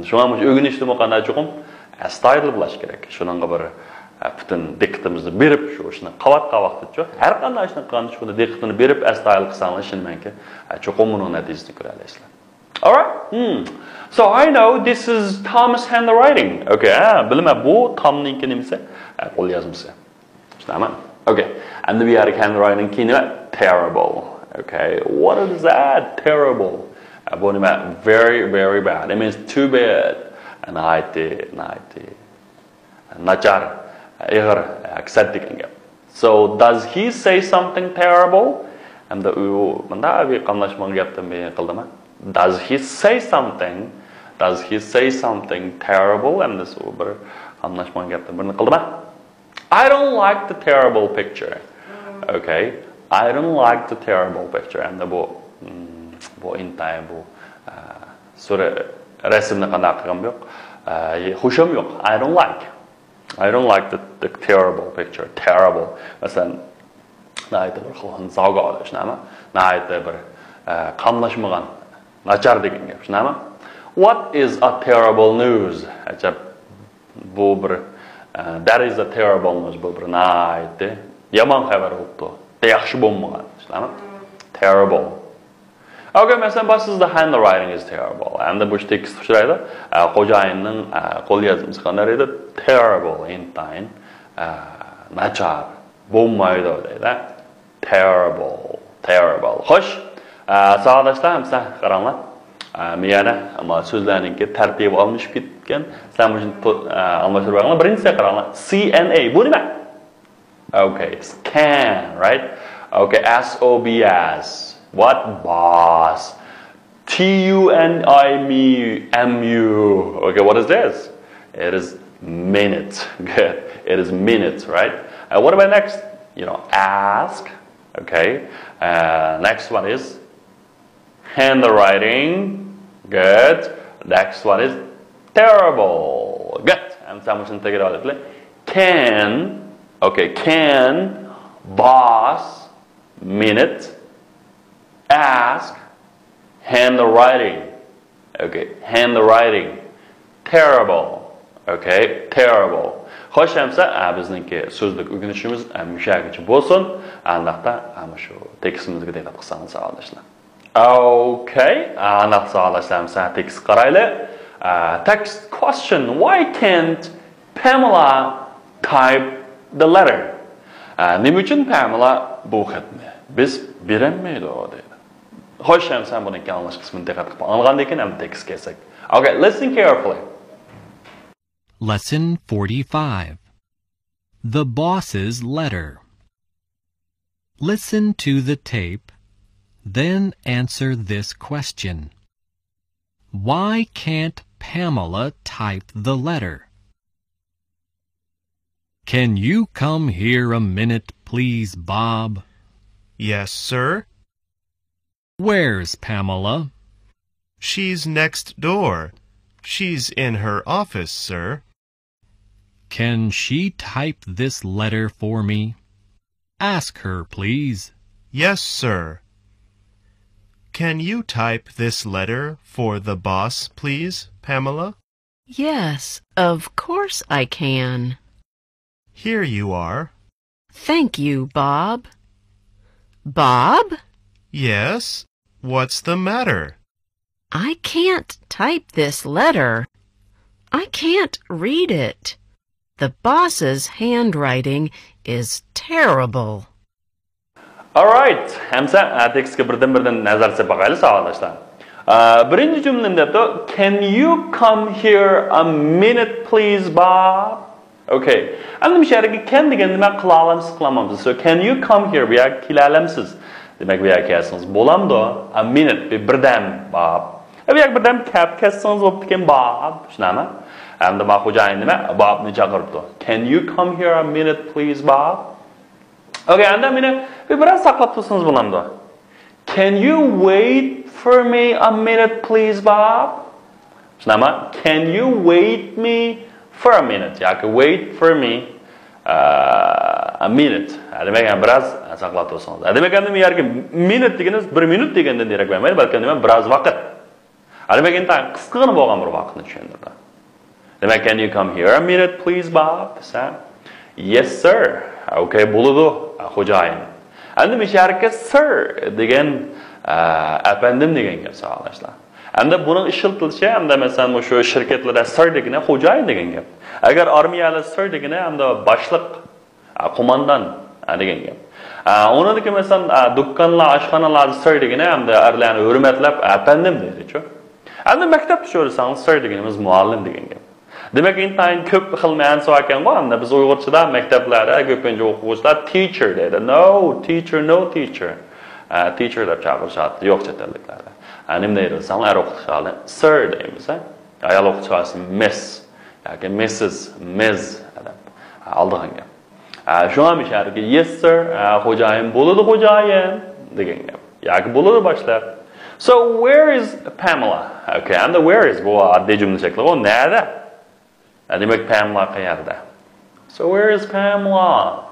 Şuna mı öğrenişli mi kanal çoğum? Style bulaş gerek. Şunun bir bütün dikkatimizi berip şu işini qavat tutcu. Her kanal işini kanal şunu dikkatini berip style kısanlar şimdi menki çoğum bunun neticesini görebilirsiniz. All right. So I know this is Tom's handwriting. Okay. Bilmem bu Tom'ninki nimse qol yazması. Tamam. Okay. And the other handwriting kelime terrible. Okay. What is that? Terrible. Bu nima very bad. It means too bad. Naiti. Nachar. Ig'ir. Aksat degan gap. So does he say something terrible? And the bunda bir qamlashmon gapdan men qildimmi? Does he say something? Does he say something terrible? And this bir qamlashmon gapdan birini qildimmi? I don't like the terrible picture. Okay. I don't like the terrible picture. And bu intay bu sura rasmni qanday qilgim yo'q. Xushim yo'q. I don't like the terrible picture. Terrible. Masalan, nayta bir xilon zavga olishmi? Nayta bir qamlashmagan nachar degan gap, shunami? What is a terrible news? Ajab bu bir that is a terrible news. Bu bir nayta yomon xabar bo'ldi. Yaxshi bo'lmagan, shunami? Terrible. Okay, mesela başsızda handwriting is terrible. And the bush text şuraydı. Qo'jayinning qo'l yozmasi qanday edi? Terrible intayin. Nachar. Bo'lmaydi deydi. Terrible. Xo'sh. Savodoshlar, sizlar qaranglar. Miyana ama so'zlarningki tartibi alınışıp ketgan. Sizlar buni almashtirib qo'yinglar. Birinchisi qaranglar. CNA. Bu nima? Okay, it's can, right? Okay, SOBS. What? Boss. TUNIMU. Okay, what is this? It is minute. Good. It is minutes, right? What about next? Ask. Okay. Next one is handwriting. Good. Next one is terrible. Good. And someone take it out. Can. Okay. Can. Boss. Minute. Ask, handwriting. Okay, handwriting. Terrible. Okay, terrible. Xo'sh, hamsa bizningki so'zlik o'rganishimiz mushagicha bo'lsin. Aniqda ana shu tekstimizga diqqat qilsangiz savolashlar. Okay, aniq savolashlar tekst qaraylik. Text question: Why can't Pamela type the letter? Nima uchun Pamela bu xatni biz berolmaydi deydi. Xo'sh, sen buniki anlash qismini diqqat qilib olgandan keyin ham tekst kelsak. Okay, listen carefully. Lesson 45. The boss's letter. Listen to the tape, then answer this question. Why can't Pamela type the letter? Can you come here a minute, please, Bob? Yes, sir. Where's Pamela? She's next door. She's in her office, sir. Can she type this letter for me? Ask her, please. Yes, sir. Can you type this letter for the boss, please, Pamela? Yes, of course I can. Here you are. Thank you, Bob. Bob? Yes? What's the matter? I can't type this letter. I can't read it. The boss's handwriting is terrible. All right. Hamsa tekstga birdan nazar sepaqayli savolashlar. Birinchi jumlamda can you come here a minute please Bob? Okay. Endi bu yerga can degan nima qila olamiz, qilamamiz. So can you come here? Bu yerga kela olamsiz. Demak bu yerga kelsangiz bo'lamdi. A minute birdam Bob. Bu yerga birdam kelsangiz bo'pti ekan Bob. Shunami? Endi ma xo'jayin nima? Bobni chaqiribdi. Can you come here a minute please Bob? Okay, endi meni biroz saqlab tursangiz bo'lamdi. Can you wait for me a minute please Bob? Shunami? Can you wait me for a minute? Yoki wait for me a minute. Demak, biroz saqlab tursangiz. Demak, endi bu yerga minute deganiz 1 minut degandan derak bo'lmaydi, balki nima biroz vaqt. Demek intan qısqagina bo'lgan bir vaqtni tushundirdi. Demek can you come here a minute please Bob? Desa, yes sir. Okay, bo'ladi, xo'jayin. Endi misharga sir degan efendim degan gap sağlaşlar. Endi buning ishiltilishi hamda masalan shu shirkatlarda sir degani xo'jayin degan gap. Agar armiyada sir degani hamda boshliq, qo'mondan degan gap. Onadaki masalan dükkanlar, oshxonalar sir degani hamda arlarni hurmatlab efendim deydi-ku. Endi maktabda so'rasangiz sir deganimiz muallim degan gap. Demek intayin ko'p xil ma'nosi ekan bu. Hamda biz Uyg'urchada maktablarda ko'pincha o'quvchilar teacher deydi. No, teacher, no teacher. Teacher deb chaqirishadi, yo'q chet elliklarda. Nima deydi? Sanlar o'qitishadi. Sir deymiz, ayol o'qituvchisi miss yoki Mrs, Ms deb aldigan gap. Shunga misharga yes sir, xo'jayin bo'ladi xo'jayin degan gap. Yoki bo'ladi boshliq. So where is Pamela? Okay, and where is bu oddiy jumla shakli. O nerede? Demek Pamela qayerda? So where is Pamela?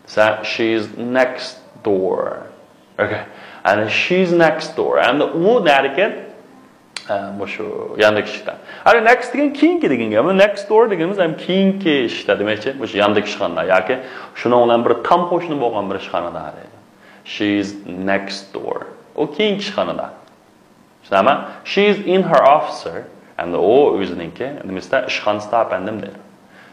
So she's next door. Okay. And she's next door. And u nerede? Shu yandagi ishda. Ana next degan keyingi degan gap. Next door deganimiz ham keyingi ishda demakchi. Shu yandagi ishxonada yoki shuni bilan bir tam qo'shni bo'lgan bir ishxonada deydi. She's next door. O keyingi ishxonada. Tushunami? She's in her office. And o o'zininki nimada ishxonasida apandim deydi.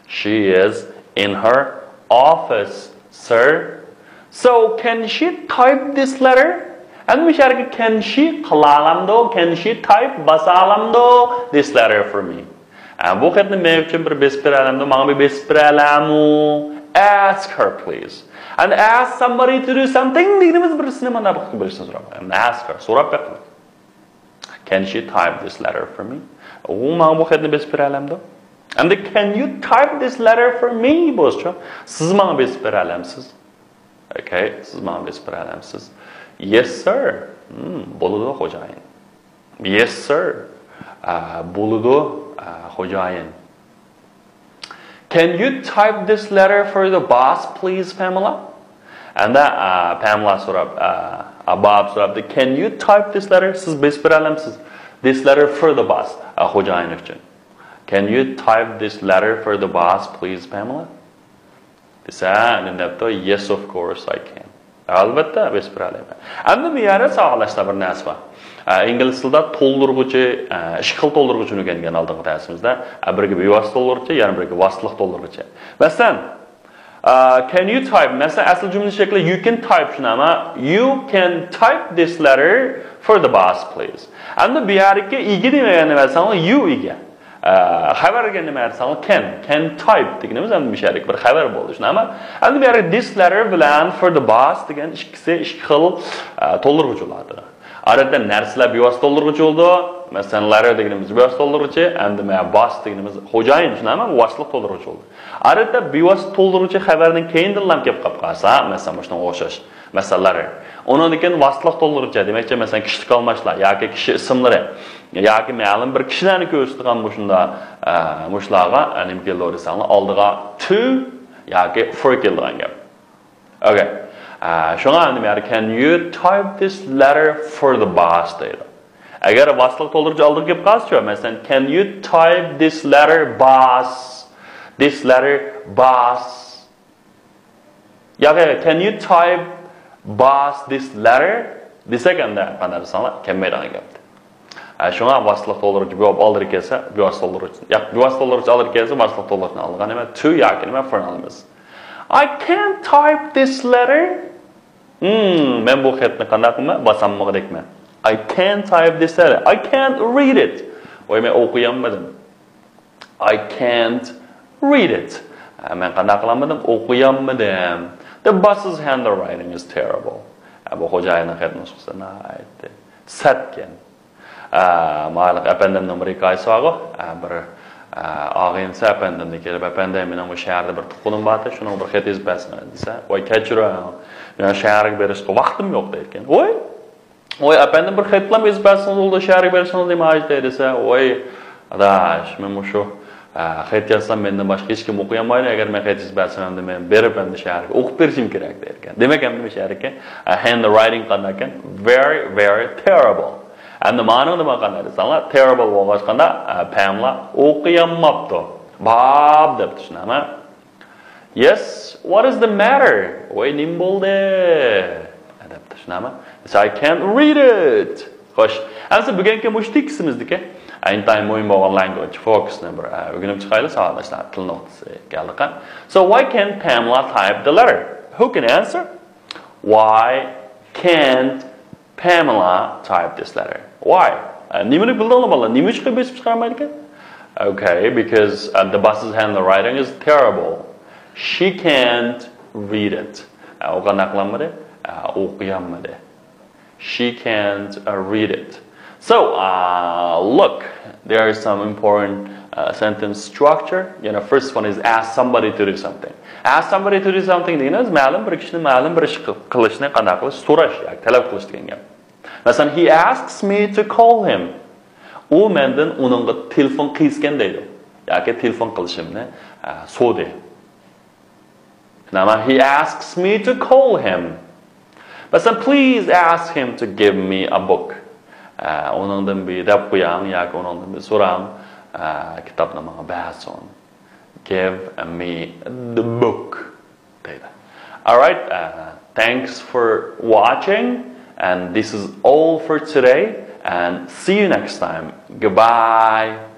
She is in her office, sir. So can she type this letter? And misharga can she qilalamdo? Can she type basalamdo this letter for me? Bu xatni men uchun bir besib beralamdo, menga bir besib beralamu? Ask her please. And ask somebody to do something. Deganimiz birisini mana bu bilishni so'rab. And ask her. So'rab baqing. Can she type this letter for me? And can you type this letter for me? Siz menga besib beralamsiz. Okay, siz menga besib beralamsiz. Yes sir. Bo'ladi xo'jayin. Yes sir. Bo'ladi xo'jayin. Can you type this letter for the boss please Pamela? And Pamela so'rab, Bob so'rab, can you type this letter? Siz besib beralamsiz. This letter for the boss. Xo'jayin uchun. Can you type this letter for the boss, please, Pamela? Desa, yes, of course, I can. Albatta, besib beraman. Endi bu yerda sog'lashda bir narsa bor. İngilis tilida to'ldiruvchi, ikki xil to'ldiruvchi o'rgangan oldingi darsimizda, biriga bevosita to'ldiruvchi, yana biriga vositali to'ldiruvchi. Masalan, can you type? Masalan, asl jumla shakli you can type shunama. You can type this letter for the boss, please. Endi bu yerga igi demaganni masalan you igi. Xabarga nima dersang can type deganimiz ham misharik bir xabar bo'ldi. Shunami? Endi bu yerga this letter bilan for the boss degan ikkisi ikki xil to'ldiruvchilardir. Arada narsalar bevosita to'ldiruvchi bo'ldi. Masalan, letter deganimiz bevosita to'ldiruvchi, endi men boss deganimiz xo'jayin shunami? Vositali to'ldiruvchi bo'ldi. Arada bevosita to'ldiruvchi xabarning keyindan kelib qolsa, masalan, shunga o'xshash masalalar. Ondan keyin vositali to'ldiruvchi demakchi, masalan, kishilik almashlar yoki kishi ismlari yoki ma'lum bir kishilarni ko'rsatgan shunda mushlarga nima keldi desangiz, oldiga to yoki for kelgan gap. Okay. Shunga endi men can you type this letter for the boss deydi. Agar vositali to'ldiruvchi oldiga kelib qolsa, masalan, can you type this letter boss? This letter boss. Yoki can you type boss this letter? Desaganda qanday desangiz, kelmaydigan gap. Shunga vositali to'ldiruvchi javob oldirib kelsa, vositali to'ldiruvchi. Yo'q, vositali to'ldiruvchi oldirib kelsa, vositali to'ldiruvchini olgan nima to yoki nima for olamiz. I can't type this letter. Men bu xatni qanday qilma? Basammoqdekman. I can't type this letter. I can't read it. Voy men o'qiyolmadim. I can't read it. Men qanday qilamadim? O'qiyolmadim. The boss's handwriting is terrible. Bu xo'jayinning xat nusxasini aytdi. Satgan. Malik apandimning bir hikoyasi bor. Bir og'insa apandimga kelib, apandam mening bu shaharda bir tuqqanim bor, shuni bir xat yozib bersin desa, "Voy kechiraman, men shaharga berishga vaqtim yo'q" deydi. Voy apandim bir xat bilan yozib bersin, unda shaharga berishni demaydi desa, "Voy adash, men shu xat yozsam mendan boshqa hech kim o'qiyamaydi, agar men xat yozib bersam endi men berib endi shaharga o'qib berishim kerak" deydi. Demak, endi shaharga handwriting qanday ekan? Very, very terrible. Endi ma'no nima qanday desanlar, terrible bo'lg'achqanda Pamela o'qiyolmabdi. Bob deb tushunaman. Yes, what is the matter? Voy, nim bo'ldi? deb tushunaman. So I can't read it. Xo'sh, endi bugungi mushtiksimizdiki. Anytime o'yin bo'lgan language focusni bir o'rganib chiqaylik, savollar til nuqtasi keldi. So why can't Pamela type the letter? Who can answer? Why can't Pamela type this letter? Why? Nimani bildingmi bolalar? Nima uchun qilib besib chiqarmaydi ekan? Okay, because the boss's handwriting is terrible. She can't read it. O'qanaqlanmadi? O'qiyolmadi. She can't read it. So, look, there is some important sentence structure. First one is ask somebody to do something. Ask somebody to do something degeniz ma'lum bir kishini ma'lum bir ish qilishni qanday qilish, so'rash yoki talab qilish degan gap. Masalan, he asks me to call him. U mendan uningga telefon qilsgan deydi. Yoki telefon qilishimni so'radi. Now, he asks me to call him. Masalan, please ask him to give me a book. Onundan bir deb qo'ying yoki onundan bir so'rang, kitobni menga bersin. Give me the book. All right, thanks for watching, and this is all for today, and see you next time. Goodbye.